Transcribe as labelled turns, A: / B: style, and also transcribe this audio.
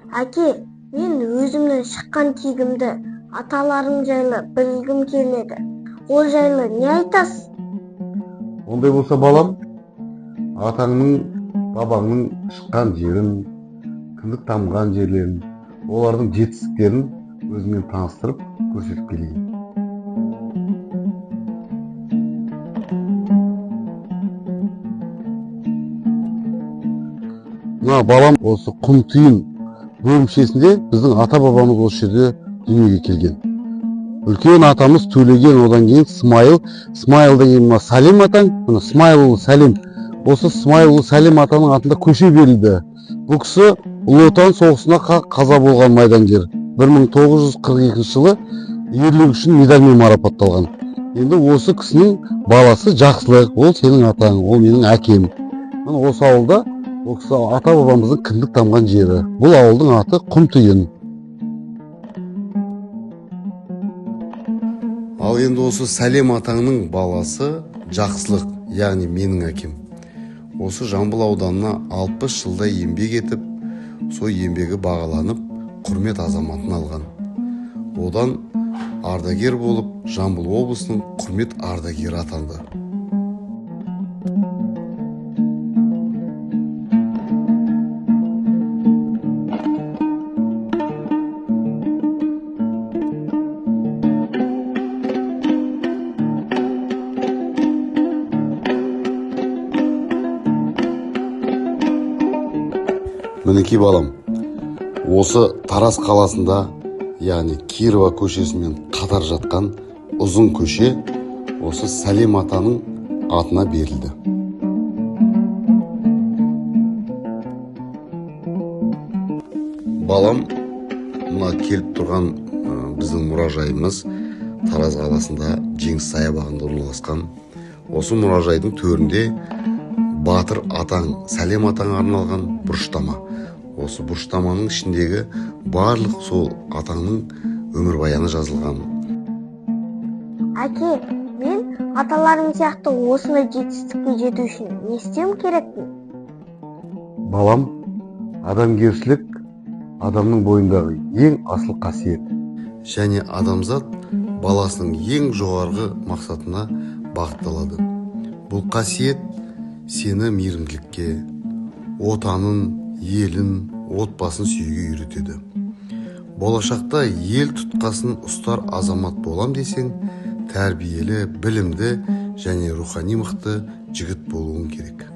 A: Әке, мен өзімнің шыққан тегімді аталарым жайлы білгім келеді. Ол жайлы не айтасыз?
B: Ондай болса балам, атаңның, бабаңның шыққан жерін, кіндік тамған жерлерін, олардың жетістіктерін өзіңмен таныстырып көрсетіп келейін. Мына балам осы Құмтүйін бөлімшесінде біздің ата-бабамыз осы жерде дүниеге келген. Үлкен атамыз Төлеген, одан кейін Смайыл деген мына Сәлем атаң, мына Смайылұлы Сәлем. Осы Смайылұлы Сәлем атаның атында көше берілді. Бұл кісі Ұлы Отан соғысына қаза болған майдангер. 1942 жылы ерлігі үшін медальмен марапатталған. Енді осы кісінің баласы Жақсылық, ол сенің атаң, ол менің әкем. Осы ауылда ол кісі ата-бабамыздың кіндік тамған жері. Бұл ауылдың аты Құмтүйін. Ал енді осы Сәлем атаңның баласы Жақсылық, яғни менің әкем. Осы Жамбыл ауданына 60 жылдай еңбек етіп, сол еңбегі бағаланып, құрмет азаматын алған. Одан ардагер болып, Жамбыл облысының құрмет ардагері атанды. Мінекей балам, осы Тараз қаласында, яғни Кирова көшесімен қатар жатқан ұзын көше осы Сәлем атаның атына берілді. Балам, мына келіп тұрған біздің мұражайымыз Тараз қаласында Жеңіс саябағында орналасқан. Осы мұражайдың төрінде Батыр атаң, Сәлем атаңа арналған бұрыштама. Осы бұрыштаманың ішіндегі барлық сол атаңның өмірбаяны жазылған.
A: Әке, мен аталарым сияқты осындай жетістікке жету үшін не істеуім керекпін?
B: Балам, адамгершілік адамның бойындағы ең асыл қасиет. Және адамзат баласының ең жоғарғы мақсатына бағытталады. Бұл қасиет сені мейірімділікке, отанын, елін, отбасын сүюге үйретеді. Болашақта ел тұтқасын ұстар азамат болам десең, тәрбиелі, білімді және рухани мықты жігіт болуың керек.